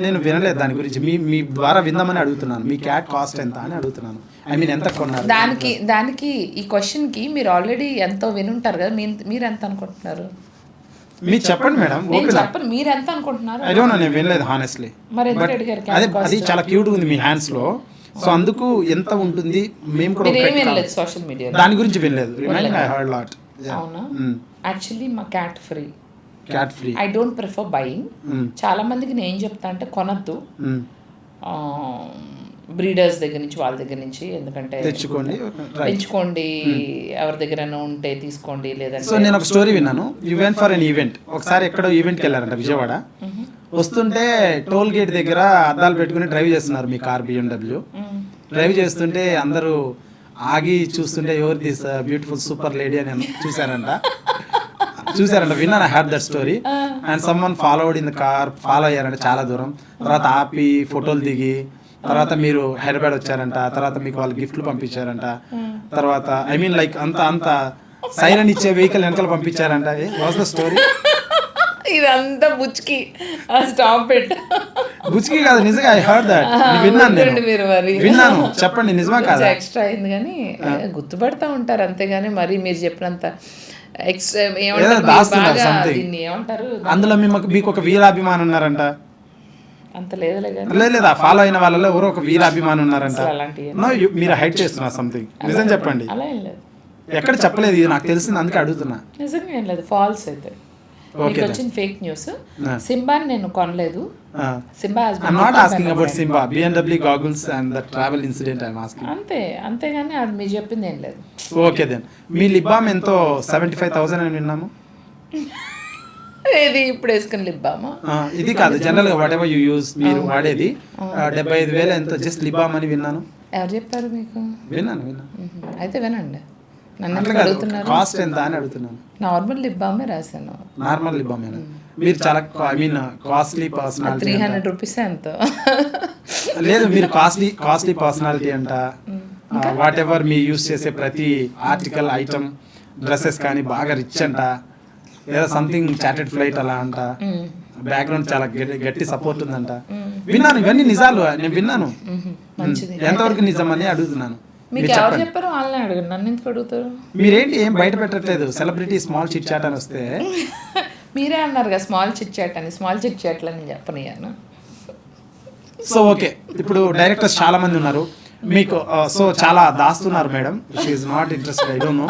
నేను వినలేదు దాని గురించి. మీ ద్వారా విందామని అడుగుతున్నాను. మీ క్యాట్ కాస్ట్ ఎంత అని అడుగుతున్నాను. ఐ మీన్ ఎంత కొన్నారు దానికి ఈ క్వశ్చన్కి మీరు ఆల్రెడీ ఎంతో వినుంటారు కదా, మీరు ఎంత అనుకుంటున్నారు? మీరు చెప్పండి మేడం. చెప్పండి, మీరు ఎంత అనుకుంటున్నారు? ఐ డోంట్ నో, నేను వినలేదు హానెస్ట్లీ. మరి ఎందుకు అడిగారు? అది చాలా క్యూట్గా ఉంది మీ హ్యాండ్స్ లో, సో అందుకు ఎంత ఉంటుంది మేము కూడా వినలేదు సోషల్ మీడియా దాని గురించి వినలేదు. Remaining I heard lot. అవునా? యాక్చువల్లీ మా cat free. I don't prefer buying. చాలా మందికి నేను ఏం చెప్తా అంటే కొనద్దు, బ్రీడర్స్ దగ్గర నుంచి, వాళ్ళ దగ్గర నుంచి, ఎందుకంటే పెంచుకోండి, ఎవరి దగ్గర ఉంటే తీసుకోండి, లేదంటే. సో నేను ఒక స్టోరీ విన్నాను. You went for N event. ఒకసారి ఎక్కడో ఈవెంట్కి వెళ్ళారంట విజయవాడ. వస్తుంటే టోల్ గేట్ దగ్గర అద్దాలు పెట్టుకుని డ్రైవ్ చేస్తున్నారు మీ కార్ BMW. డ్రైవ్ చేస్తుంటే అందరూ ఆగి చూస్తుంటే ఎవరు దిస్ బ్యూటిఫుల్ సూపర్ లేడీ అని చూసారంట. విన్నాను. I had that story. And someone followed in the car. Follow అయ్యారంట చాలా దూరం. తర్వాత ఆపి ఫోటోలు దిగి, తర్వాత మీరు హైదరాబాద్ వచ్చారంట, తర్వాత మీకు వాళ్ళు గిఫ్ట్లు పంపించారంట, తర్వాత ఐ మీన్ లైక్ అంత సైరన్ ఇచ్చే వెహికల్ వెనకాల పంపించారంట. Was the story? ఇదంతా బుచ్కి స్టాప్ ఇట్. బుచ్కి కాదు, నిజంగా ఐ హర్డ్ దట్. విన్నాను. చెప్పండి, నిజమా కాదు? ఎక్స్ట్రా అయింది కానీ గుర్తుపడతా ఉంటారు అంతేగాని మరి మీరు చెప్పినంత ఏమంటారు అందులో మీకు ఒక వీరాభిమానం ఉన్నారంట. అంత లేదులే, లేదా ఫాలో అయిన వాళ్ళలో ఎవరో ఒక వీరాభిమానం ఉన్నారంట. మీరు హైడ్ చేస్తున్నారు సంథింగ్. నిజం చెప్పండి. అలా ఏం లేదు, ఎక్కడ చెప్పలేదు. ఇది నాకు తెలిసింది, అందుకే అడుగుతున్నా. నిజంగా ఏం లేదు, ఫాల్స్ అయితే. మీకు వచ్చిన ఫేక్ న్యూస్. సింబాని నేను కొనలేదు. Simba I'm not asking about Simba, BMW goggles and the travel incident I'm asking. అంతేగాని అది మీరు చెప్పింది ఏం లేదు. Okay then. మీ లిప్ బామ్ ఎంతో 75,000 అని విన్నాము. ఏది ఇప్పుడు వేసుకుని లిప్ బామా? ఇది కాదు, జనరల్ గా వాట్ ఎవర్ యూ యూజ్, మీరు వాడేది 75,000 ఎంతో జస్ట్ లిప్ బామ్ అని విన్నాను. ఎవరు చెప్పారు మీకు? విన్నాను. అయితే వినండి. కాస్ట్ ఎంత అని అడుగుతున్నాను. నార్మల్ లిప్ బామే రాశాను. Normal lip balm. మీరు చాలా I mean costly personality. 300 rupees ఎంతో లేదు, మీరు కాస్ట్లీ పర్సనాలిటీ అంట. వాట్ ఎవర్ మీ యూజ్ చేసే ప్రతి ఆర్టికల్, ఐటమ్, డ్రెస్సెస్ కానీ బాగా రిచ్ అంట. లేదా సంథింగ్ చార్టెడ్ ఫ్లైట్ అలా అంట. బ్యాక్గ్రౌండ్ చాలా గట్టి సపోర్ట్ ఉందంట. విన్నాను, ఇవన్నీ నిజాలు. నేను విన్నాను. ఎంతవరకు నిజం అని అడుగుతున్నాను. మీకు ఎవరు చెప్పారు? వాళ్ళని అడగండి, నన్ను ఎందుకు అడుగుతారు? మీరేంటి ఏం బయట పెట్టట్లేదు? సెలబ్రిటీ స్మాల్ చిట్ చాట్ అని వస్తే మీరే అన్నారు కదా స్మాల్ చిట్ చాట్ అని. స్మాల్ చిట్ చాట్లు అని చెప్పనియాను. సో ఓకే, ఇప్పుడు డైరెక్టర్స్ చాలా మంది ఉన్నారు మీకు. సో చాలా దాస్తున్నారు madam. She is not interested. I don't know,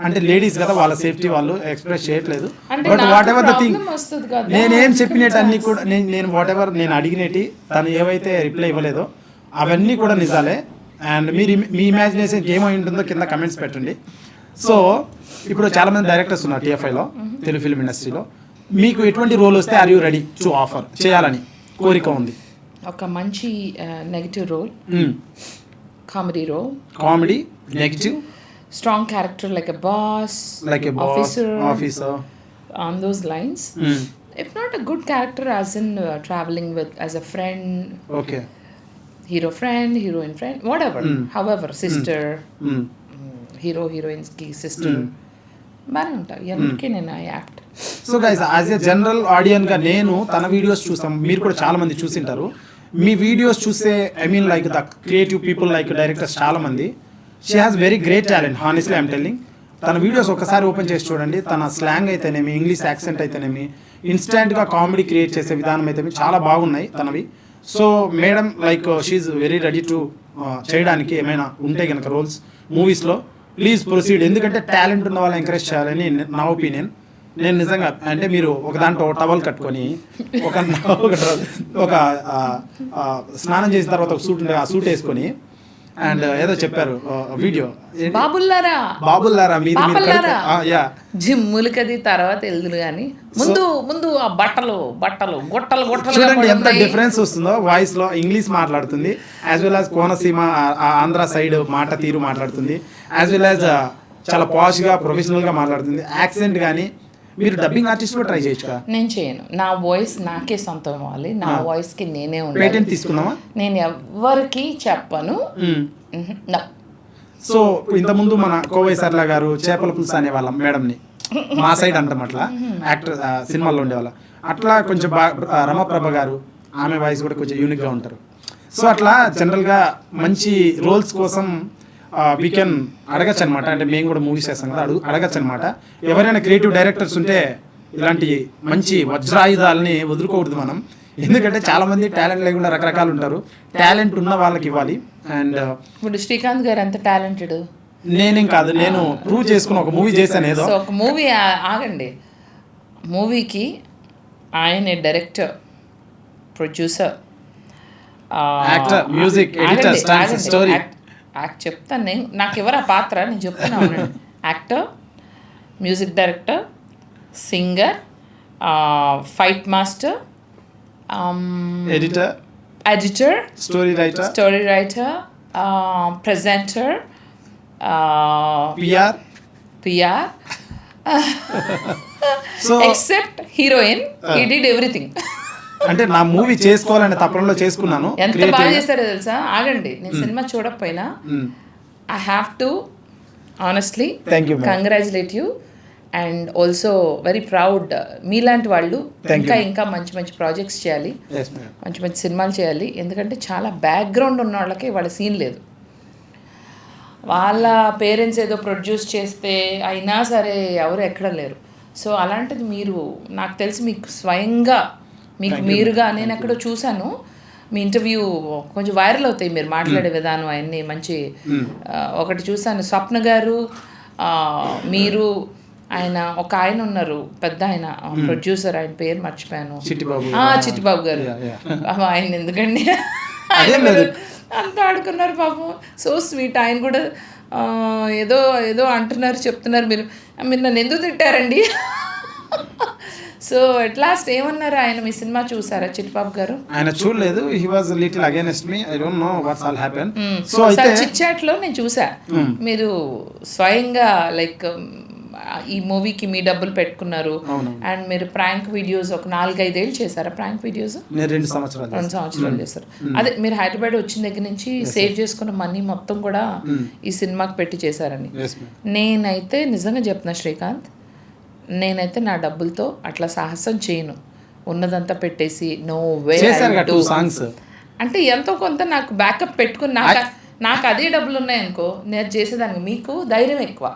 అంటే లేడీస్ కదా, వాళ్ళ సేఫ్టీ వాళ్ళు ఎక్స్ప్రెస్ చేయట్లేదు. But whatever the thing, నేనేం చెప్పినట్టు అన్ని కూడా నేను వాట్ ఎవర్ నేను అడిగినట్టు తను ఏవైతే రిప్లై ఇవ్వలేదో అవన్నీ కూడా నిజాలే. అండ్ మీ ఇమాజినేషన్ ఏమై ఉంటుందో కింద కమెంట్స్ పెట్టండి. సో ఇప్పుడు చాలా మంది డైరెక్టర్స్ ఉన్నారు TFIలో, తెలుగు ఫిల్మ్ ఇండస్ట్రీలో. మీకు ఎటువంటి రోల్ వస్తే are you ready to offer చేయాలని కోరిక ఉంది? ఒక మంచి negative role, comedy role, comedy, negative, strong character like a boss, officer, on those lines. If not a good character as in traveling with as a friend, okay, hero friend, heroine friend, whatever, however, sister, hero heroine's ki sister, బాగానే ఉంటారు. ఎందుకే నేను act. So guys, as a general audience గా నేను తన videos చూస్తాం, మీరు కూడా చాలా మంది చూసింటారు. మీ వీడియోస్ చూస్తే I mean like the creative people like directors చాలా మంది. She has very great talent, honestly I'm telling. తన వీడియోస్ ఒకసారి ఓపెన్ చేసి చూడండి. తన స్లాంగ్ అయితేనేమి, ఇంగ్లీష్ యాక్సెంట్ అయితేనేమి, ఇన్స్టెంట్గా కామెడీ క్రియేట్ చేసే విధానం అయితే చాలా బాగున్నాయి తనవి. So madam like she very ready to చేయడానికి ఏమైనా ఉంటే కనుక రోల్స్ మూవీస్లో ప్లీజ్ ప్రొసీడ్. ఎందుకంటే టాలెంట్ ఉన్న వాళ్ళని ఎంకరేజ్ చేయాలని నా ఒపీనియన్. నేను నిజంగా అంటే మీరు ఒక దాంట్లో టవల్ కట్టుకొని ఒక స్నానం చేసిన తర్వాత ఒక సూట్ ఉండే, ఆ సూట్ వేసుకొని అండ్ ఏదో చెప్పారు వీడియో, బాబుల్లారా మీది జిమ్ములకది తర్వాత వెళ్దులు కానీ ముందు ఆ బట్టలు గొట్టలు చూడండి ఎంత డిఫరెన్స్ వస్తుందో వాయిస్ లో. ఇంగ్లీష్ మాట్లాడుతుంది, as well as Konaseema Andhra side మాట తీరు మాట్లాడుతుంది, యాజ్ వెల్ యాజ్ చాలా పాష్ గా ప్రొఫెషనల్ గా మాట్లాడుతుంది. యాక్సెంట్ కానీ మీరు డబ్బింగ్ ఆర్టిస్ట్ కూడా ట్రై చేయొచ్చు. నేను చేయను, నా వాయిస్ నాకే సొంతం అవ్వాలి, నా వాయిస్ కి నేనే ఉండాలి. పేటెంట్ తీసుకున్నావా? నేను ఎవరికి చెప్పను. సో ఇంతకుముందు మన కోవై సర్లా గారు చేపల పులుసు అనేవాళ్ళం మేడంని, మా సైడ్ అంటాం అట్లా, యాక్టర్ సినిమాల్లో ఉండేవాళ్ళం అట్లా. కొంచెం రమప్రభ గారు ఆమె వాయిస్ కూడా కొంచెం యూనిక్గా ఉంటారు. సో అట్లా జనరల్గా మంచి రోల్స్ కోసం వీ కెన్ అడగచ్చు అనమాట. అంటే మేము కూడా మూవీస్ చేస్తాం కదా, అడగచ్చు అనమాట. ఎవరైనా క్రియేటివ్ డైరెక్టర్స్ ఉంటే ఇలాంటి మంచి వజ్రాయుధాలని వదులుకోకూడదు మనం. ఎందుకంటే చాలా మంది టాలెంట్ లేకుండా రకరకాలు ఉంటారు. టాలెంట్ ఉన్న వాళ్ళకి ఇవ్వాలి. అండ్ ఇప్పుడు శ్రీకాంత్ గారు ఎంత టాలెంటెడ్. నేనేం కాదు, నేను ప్రూవ్ చేసుకుని ఒక మూవీ చేశాను ఏదో. సో ఒక మూవీ ఆగండి, మూవీకి ఆయన director, producer, actor, music editor, stunts, story. చెప్తాను నేను, నాకు ఎవరు ఆ పాత్ర నేను చెప్తున్నా ఉన్నాను. Actor, music director, singer, fight master, editor, story writer, presenter, PR, so except heroine, he did everything. అంటే నా మూవీ చేసుకోవాలనే తపనలో చేసుకున్నాను. ఎంత బాగా చేస్తారో తెలుసా. ఆగండి, నేను సినిమా చూడకపోయినా I have to honestly congratulate you and also very proud. మీలాంటి వాళ్ళు ఇంకా మంచి మంచి ప్రాజెక్ట్స్ చేయాలి, మంచి మంచి సినిమాలు చేయాలి. ఎందుకంటే చాలా బ్యాక్గ్రౌండ్ ఉన్న వాళ్ళకి వాళ్ళ సీన్ లేదు. వాళ్ళ పేరెంట్స్ ఏదో ప్రొడ్యూస్ చేస్తే అయినా సరే ఎవరు ఎక్కడ లేరు. సో అలాంటిది మీరు, నాకు తెలిసి మీకు స్వయంగా మీకు మీరుగా, నేను ఎక్కడో చూశాను మీ ఇంటర్వ్యూ, కొంచెం వైరల్ అవుతాయి మీరు మాట్లాడే విధానం అవన్నీ మంచి. ఒకటి చూశాను, స్వప్న గారు, మీరు, ఆయన ఒక ఆయన ఉన్నారు పెద్ద ఆయన ప్రొడ్యూసర్, ఆయన పేరు మర్చిపోయాను, చిట్టిబాబు గారు. ఆయన ఎందుకండి అంత ఆడుకున్నారు పాపం, సో స్వీట్. ఆయన కూడా ఏదో ఏదో అంటున్నారు, చెప్తున్నారు, మీరు నన్ను ఎందుకు తిట్టారండి. సో అట్ లాస్ట్ ఏమన్నారు ఆయన? మీ సినిమా చూసారా చిట్టిబాబు గారు? ఆయన చూడలేదు, he was little against me, I don't know what's all happen. So chit chat లో నేను చూసా, మీరు స్వయంగా లైక్ ఈ మూవీకి మీ డబ్బులు పెట్టుకున్నారు అండ్ మీరు ప్రాంక్ వీడియోస్ ఒక 4-5 ఏళ్ళు చేశారా? ప్రాంక్ వీడియోస్ 2 సంవత్సరాలు చేశారు. అదే మీరు హైదరాబాద్ వచ్చిన దగ్గర నుంచి సేవ్ చేసుకున్న మనీ మొత్తం కూడా ఈ సినిమాకి పెట్టి చేశారని. నేనైతే నిజంగా చెప్తున్నా శ్రీకాంత్, నేనైతే నా డబ్బులతో అట్లా సాహసం చేయను. ఉన్నదంతా పెట్టేసి నో వే. అంటే ఎంతో కొంత నాకు బ్యాకప్ పెట్టుకుని, నాకు అదే డబ్బులు ఉన్నాయనుకో నేను చేసేదానికి. మీకు ధైర్యం ఎక్కువ.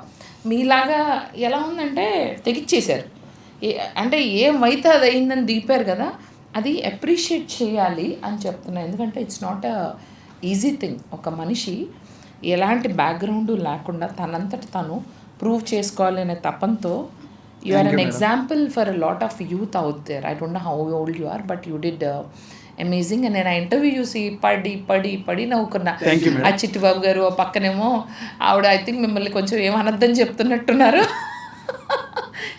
మీలాగా ఎలా ఉందంటే తెగిచ్చేశారు. అంటే ఏమైతే అది అయిందని దిగిపారు కదా, అది అప్రిషియేట్ చేయాలి అని చెప్తున్నాను. ఎందుకంటే it's not a easy thing. ఒక మనిషి ఎలాంటి బ్యాక్గ్రౌండ్ లేకుండా తనంతట తను ప్రూవ్ చేసుకోవాలి అనే తపంతో you are an example for a lot of youth out there. I don't know how old you are, but you did amazing. And నేను ఆ ఇంటర్వ్యూ చూసి పడి నవ్వుకున్నా. ఆ చిట్టిబాబు గారు పక్కనేమో ఆవిడ ఐ థింక్ మిమ్మల్ని కొంచెం ఏమనద్దని చెప్తున్నట్టున్నారు.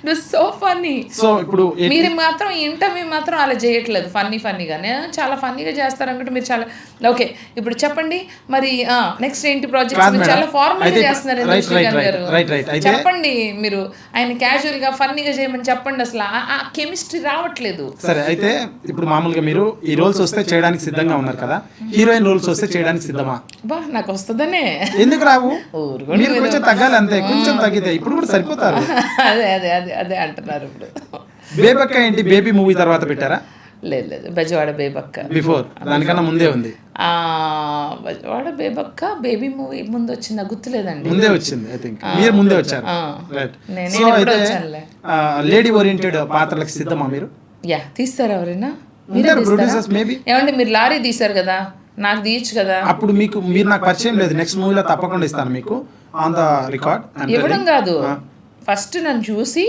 It was so funny. So ఇప్పుడు మీరు మాత్రం ఇంటర్వ్యూ మాత్రం అలా చేయట్లేదు ఫన్నీగానే, చాలా ఫన్నీగా చేస్తారనుకుంటే మీరు చాలా ఓకే. ఇప్పుడు చెప్పండి మరి నెక్స్ట్ ఏంటి ప్రాజెక్ట్? చాలా ఫార్మల్ గా చేస్తున్నారు చెప్పండి. మీరు ఆయన క్యాజువల్ గా ఫన్నీగా చేయమని చెప్పండి. అసలు ఆ కెమిస్ట్రీ రావట్లేదు. సరే, అయితే ఇప్పుడు మామూలుగా మీరు ఈ రోల్స్ వస్తే చేయడానికి సిద్ధంగా ఉన్నారు కదా, హీరోయిన్ రోల్స్ వస్తే చేయడానికి సిద్ధమా? బా నాకు వస్తుందనే. ఎందుకు రావు? మీరు కొంచెం తగ్గాలి అంతే, కొంచెం తగ్గితే ఇప్పుడు కూడా సరిపోతారు. అదే అంటున్నారు. ఇప్పుడు బేబక్క ఏంటి, బేబీ మూవీ తర్వాత పెట్టారా? లేదు, బెజవాడ బేబక్క బిఫోర్, దానికన్నా ముందే ఉంది. బెజవాడ బేబక్క బేబీ మూవీ ముందు వచ్చిందా గుర్తులేదండి. ముందే వచ్చింది, ఐ థింక్ మీరు ముందే వచ్చారు. లేడీ ఓరియంటెడ్ పాత్రలకు సిద్ధమా మీరు? తీస్తారా ఎవరైనా? Producers maybe. ఏమంటే మీరు లారీ తీశారు కదా, నాకు తీయచ్చు కదా. అప్పుడు మీరు నాకు పరిచయం లేదు. నెక్స్ట్ మూవీలో తప్పకుండా ఇస్తాను మీకు ఆన్ ద రికార్డ్. ఇవ్వడం కాదు, ఫస్ట్ నన్ను చూసి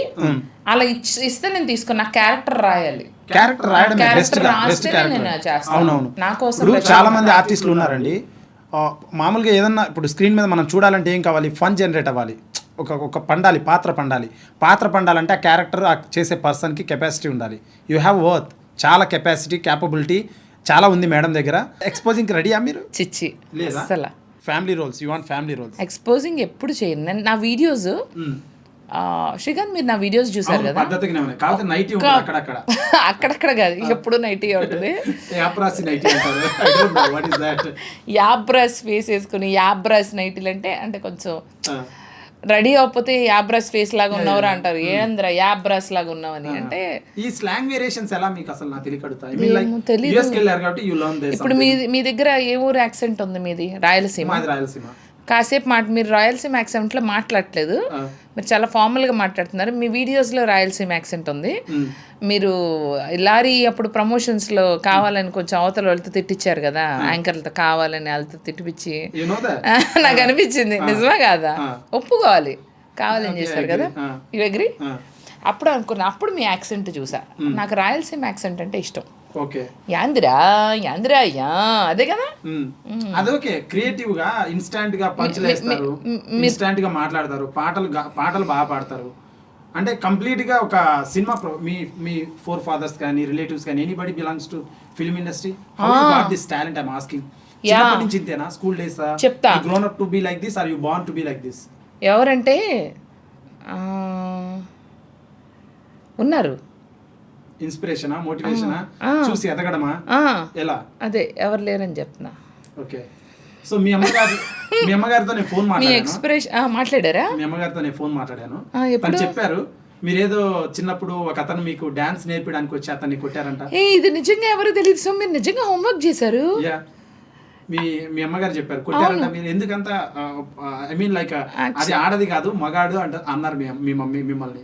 అలా ఇస్తే నేను తీసుకుని నాకు క్యారెక్టర్ రాయాలి. క్యారెక్టర్ రాయడం బెస్ట్ అవునవును. ఇప్పుడు చాలా మంది ఆర్టిస్టులు ఉన్నారండి. మామూలుగా ఏదన్నా ఇప్పుడు స్క్రీన్ మీద మనం చూడాలంటే ఏం కావాలి? ఫన్ జనరేట్ అవ్వాలి, ఒక పండాలి, పాత్ర పండాలంటే ఆ క్యారెక్టర్ చేసే పర్సన్కి కెపాసిటీ ఉండాలి. యూ హ్యావ్ వర్త్, చాలా కెపాసిటీ, క్యాపబిలిటీ చాలా ఉంది మేడం దగ్గర. ఎక్స్పోజింగ్ రెడీయా మీరు? చిచ్చి అసలు family roles, you want family roles. Exposing ఎప్పుడు చేయను నేను. నా వీడియోస్ శ్రీకాంత్ మీరు నా వీడియోస్ చూసారు కదా, అక్కడక్కడ కాదు, ఎప్పుడు నైటీ ఉంటుంది. యాబ్రాస్ ఫేస్ వేసుకుని యాబ్రాస్ నైటీలు అంటే కొంచెం రెడీ అవ్వకపోతే యాబ్రస్ ఫేస్ లాగా ఉన్నవరా అంటారు. ఏంద్రా యాబ్రస్ లాగా ఉన్నావని అంటే ఈ స్లాంగ్ వేరియేషన్స్ ఎలా మీకు అసలు నాకు తెలియకడుగుతాయి. తెలీదు. యూఎస్కి వెళ్ళారు కాబట్టి యూ లర్న్ దిస్. ఇప్పుడు మీ దగ్గర ఏ ఊరు యాక్సెంట్ ఉంది? మీది రాయలసీమ. మాది రాయలసీమ. కాసేపు మీరు రాయలసీమ యాక్సెంట్లో మాట్లాడట్లేదు, మీరు చాలా ఫార్మల్గా మాట్లాడుతున్నారు. మీ వీడియోస్లో రాయలసీమ యాక్సెంట్ ఉంది. మీరు లారీ అప్పుడు ప్రమోషన్స్లో కావాలని కొంచెం అవతల వాళ్ళతో తిట్టించారు కదా, యాంకర్లతో కావాలని వాళ్ళతో తిట్టిపిచ్చి. నాకు అనిపించింది నిజమే కాదా, ఒప్పుకోవాలి, కావాలని చేశారు కదా. You agree? అప్పుడు అనుకున్నా, అప్పుడు మీ యాక్సెంట్ చూసా. నాకు రాయలసీమ యాక్సెంట్ అంటే ఇష్టం. ఓకే, యాందిరా యాందిరా యా అదే కదా. అదొకే క్రియేటివ్ గా ఇన్స్టాంట్ గా పంచులు వేస్తారు, ఇన్స్టాంట్ గా మాట్లాడతారు, పాటలు బాగా పాడతారు. అంటే కంప్లీట్ గా ఒక సినిమా మీ ఫోర్ ఫాదర్స్ కానీ రిలేటివ్స్ కానీ anybody belongs to film industry. How you got this talent? I am asking. చిన్నప్పటి నుంచి ఇంతేనా? స్కూల్ డేస్ చెప్తా. Grown up to be like this or you born to be like this? ఎవరంటే ఉన్నారు. ఇన్స్పిరేషనా, మోటివేషనా, చూసి ఎదగడమా, ఎలా? అదే ఎవరు లేరని చెప్తున్నా. ఓకే, సో మీ అమ్మగారితో నేను ఫోన్ మాట్లాడారా? మీ అమ్మగారితో నేను ఫోన్ మాట్లాడాను. తను చెప్పారు మీరేదో చిన్నప్పుడు ఒక అతను మీకు డాన్స్ నేర్పడానికి వచ్చి అతన్ని కొట్టారంట. ఇది నిజంగా ఎవరు తెలియదు. సో మీరు నిజంగా హోంవర్క్ చేశారు? మీ అమ్మగారు చెప్పారు కొట్టారంట. మీరు ఎందుకంత ఐ మీన్ లైక్ అది ఆడది కాదు మగాడు అంటే అన్నారు మీ మమ్మీ మిమ్మల్ని.